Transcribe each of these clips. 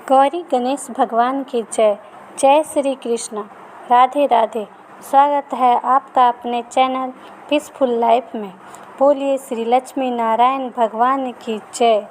गौरी गणेश भगवान की जय। जय श्री कृष्ण। राधे राधे। स्वागत है आपका अपने चैनल पीसफुल लाइफ में। बोलिए श्री लक्ष्मी नारायण भगवान की जय।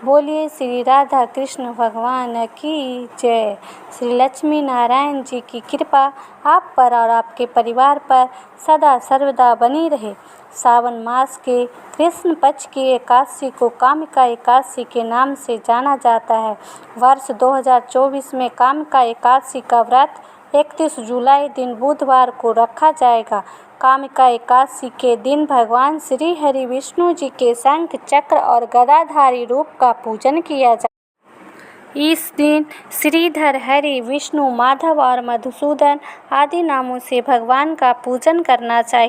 बोलिए श्री राधा कृष्ण भगवान की जय। श्री लक्ष्मी नारायण जी की कृपा आप पर और आपके परिवार पर सदा सर्वदा बनी रहे। सावन मास के कृष्ण पक्ष की एकादशी को कामिका एकादशी के नाम से जाना जाता है। वर्ष 2024 में कामिका एकादशी का व्रत 31 जुलाई दिन बुधवार को रखा जाएगा। कामिका एकादशी के दिन भगवान श्री हरि विष्णु जी के शंख चक्र और गदाधारी रूप का पूजन किया जाए। इस दिन श्रीधर, हरि, विष्णु, माधव और मधुसूदन आदि नामों से भगवान का पूजन करना चाहिए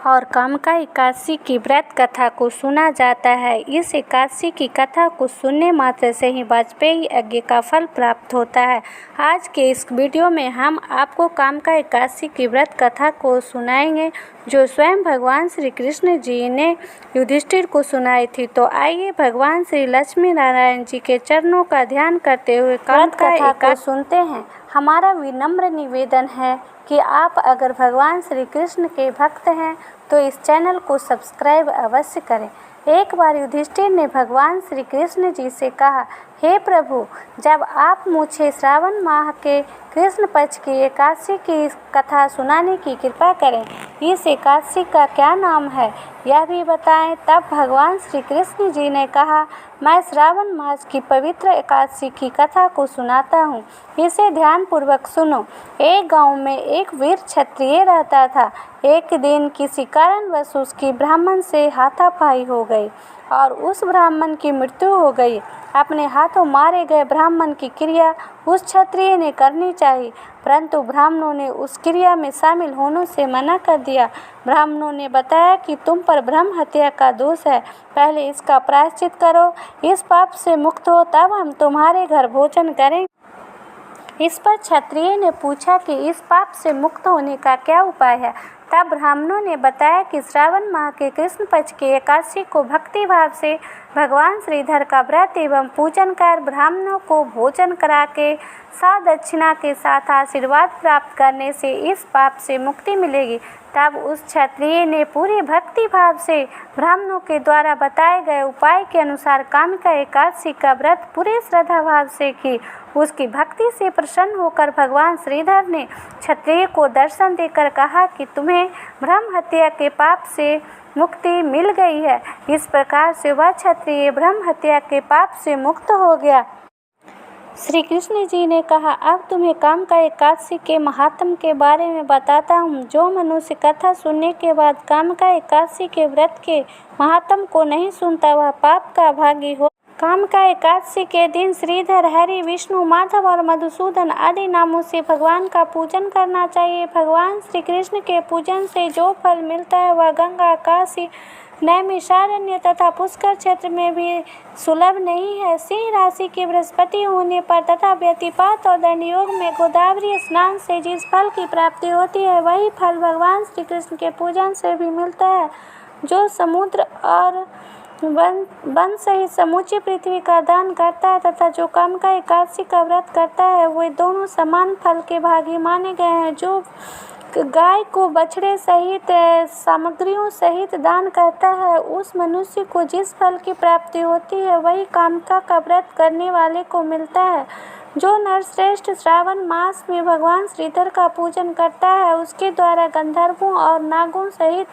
और कामिका एकादशी की व्रत कथा को सुना जाता है। इस एकादशी की कथा को सुनने मात्र से ही वाजपेयी यज्ञ का फल प्राप्त होता है। आज के इस वीडियो में हम आपको कामिका एकादशी की व्रत कथा को सुनाएंगे जो स्वयं भगवान श्री कृष्ण जी ने युधिष्ठिर को सुनाई थी। तो आइए भगवान श्री लक्ष्मी नारायण जी के चरणों का ध्यान करते हुए कामिका कथा को सुनते हैं। हमारा विनम्र निवेदन है कि आप अगर भगवान श्री कृष्ण के भक्त हैं तो इस चैनल को सब्सक्राइब अवश्य करें। एक बार युधिष्ठिर ने भगवान श्री कृष्ण जी से कहा, हे प्रभु, जब आप मुझे श्रावण माह के कृष्ण पक्ष की एकादशी की कथा सुनाने की कृपा करें। इस एकादशी का क्या नाम है यह भी बताएं। तब भगवान श्री कृष्ण जी ने कहा, मैं श्रावण मास की पवित्र एकादशी की कथा को सुनाता हूँ, इसे ध्यानपूर्वक सुनो। एक गांव में एक वीर क्षत्रिय रहता था। एक दिन किसी कारणवश उसकी ब्राह्मण से हाथापाई हो गई और उस ब्राह्मण की मृत्यु हो गई। अपने हाथों मारे गए ब्राह्मण की क्रिया उस क्षत्रिय ने करनी चाहिए, परंतु ब्राह्मणों ने उस क्रिया में शामिल होने से मना कर दिया। ब्राह्मणों ने बताया कि तुम पर ब्रह्म हत्या का दोष है, पहले इसका प्रायश्चित करो, इस पाप से मुक्त हो, तब हम तुम्हारे घर भोजन करेंगे। इस पर क्षत्रिय ने पूछा कि इस पाप से मुक्त होने का क्या उपाय है। तब ब्राह्मणों ने बताया कि श्रावण माह के कृष्ण पक्ष की एकादशी को भक्ति भाव से भगवान श्रीधर का व्रत एवं पूजन कर ब्राह्मणों को भोजन करा के साथ दक्षिणा के साथ आशीर्वाद प्राप्त करने से इस पाप से मुक्ति मिलेगी। तब उस क्षत्रिय ने पूरे भक्ति भाव से ब्राह्मणों के द्वारा बताए गए उपाय के अनुसार कामिका एकादशी का व्रत पूरे श्रद्धा भाव से की। उसकी भक्ति से प्रसन्न होकर भगवान श्रीधर ने क्षत्रिय को दर्शन देकर कहा कि तुम्हें ब्रह्म हत्या के पाप से मुक्ति मिल गई है। इस प्रकार से वह क्षत्रिय ब्रह्म हत्या के पाप से मुक्त हो गया। श्री कृष्ण जी ने कहा, अब तुम्हें कामिका एकादशी के महात्म के बारे में बताता हूँ। जो मनुष्य कथा सुनने के बाद कामिका एकादशी के व्रत के महात्म को नहीं सुनता वह पाप का भागी हो। कामिका एकादशी के दिन श्रीधर, हरि, विष्णु, माधव और मधुसूदन आदि नामों से भगवान का पूजन करना चाहिए। भगवान श्री कृष्ण के पूजन से जो फल मिलता है वह गंगा, काशी, नैमिषारण्य तथा पुष्कर क्षेत्र में भी सुलभ नहीं है। सिंह राशि के बृहस्पति होने पर तथा व्यतिपात और दंड योग में गोदावरी स्नान से जिस फल की प्राप्ति होती है वही फल भगवान श्री कृष्ण के पूजन से भी मिलता है। जो समुद्र और वन सहित समूची पृथ्वी का दान करता है तथा जो कामिका एकादशी का व्रत करता है वे दोनों समान फल के भागी माने गए हैं। जो गाय को बछड़े सहित सामग्रियों सहित दान करता है उस मनुष्य को जिस फल की प्राप्ति होती है वही कामिका का व्रत करने वाले को मिलता है। जो नरश्रेष्ठ श्रावण मास में भगवान श्रीधर का पूजन करता है उसके द्वारा गंधर्वों और नागों सहित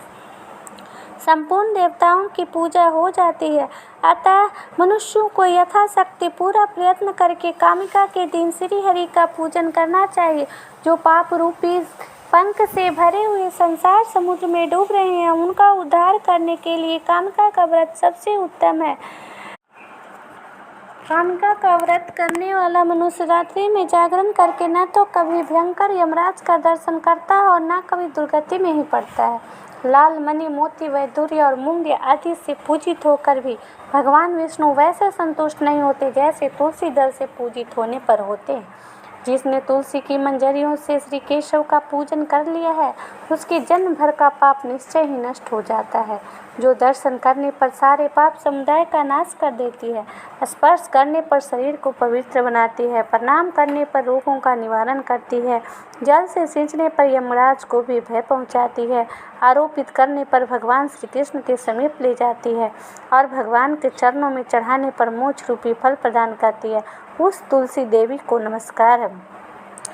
संपूर्ण देवताओं की पूजा हो जाती है। अतः मनुष्यों को यथाशक्ति पूरा प्रयत्न करके कामिका के दिन श्री हरि का पूजन करना चाहिए। जो पाप रूपी पंख से भरे हुए संसार समुद्र में डूब रहे हैं उनका उद्धार करने के लिए कामिका का व्रत सबसे उत्तम है। कामिका का व्रत करने वाला मनुष्य रात्रि में जागरण करके न तो कभी भयंकर यमराज का दर्शन करता है और न कभी दुर्गति में ही पड़ता है। लाल, मणि, मोती, वैदूर्य और मूंगे आदि से पूजित होकर भी भगवान विष्णु वैसे संतुष्ट नहीं होते जैसे तुलसी दल से पूजित होने पर होते हैं। जिसने तुलसी की मंजरियों से श्री केशव का पूजन कर लिया है उसके जन्म भर का पाप निश्चय ही नष्ट हो जाता है। जो दर्शन करने पर सारे पाप समुदाय का नाश कर देती है, स्पर्श करने पर शरीर को पवित्र बनाती है, प्रणाम करने पर रोगों का निवारण करती है, जल से सींचने पर यमराज को भी भय पहुंचाती है, आरोपित करने पर भगवान श्री कृष्ण के समीप ले जाती है और भगवान के चरणों में चढ़ाने पर मोक्ष रूपी फल प्रदान करती है। उस तुलसी देवी को नमस्कार है।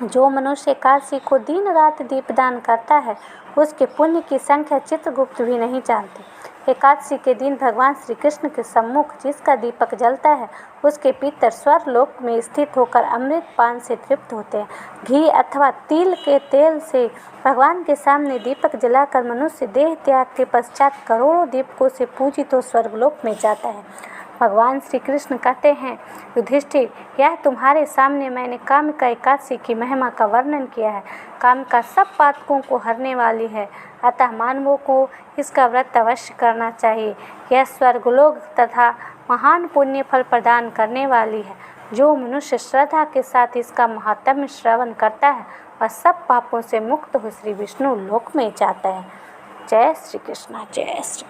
जो मनुष्य एकादशी को दिन रात दीपदान करता है, उसके पुण्य की संख्या चित्रगुप्त भी नहीं जानते। एकादशी के दिन भगवान श्री कृष्ण के सम्मुख जिसका दीपक जलता है, उसके पितर स्वर्गलोक में स्थित होकर अमृत पान से तृप्त होते हैं। घी अथवा तिल के तेल से भगवान के सामने दीपक जलाकर मनुष्य देह त्याग के पश्चात करोड़ों दीपकों से पूजित हो स्वर्गलोक में जाता है। भगवान श्री कृष्ण कहते हैं, युधिष्ठिर, यह तुम्हारे सामने मैंने काम का एकादशी की महिमा का वर्णन किया है। काम का सब पातकों को हरने वाली है, अतः मानवों को इसका व्रत अवश्य करना चाहिए। यह स्वर्गलोक तथा महान पुण्य फल प्रदान करने वाली है। जो मनुष्य श्रद्धा के साथ इसका महात्म्य श्रवण करता है, वह सब पापों से मुक्त हो श्री विष्णु लोक में जाता है। जय श्री कृष्ण, जय श्री कृष्ण।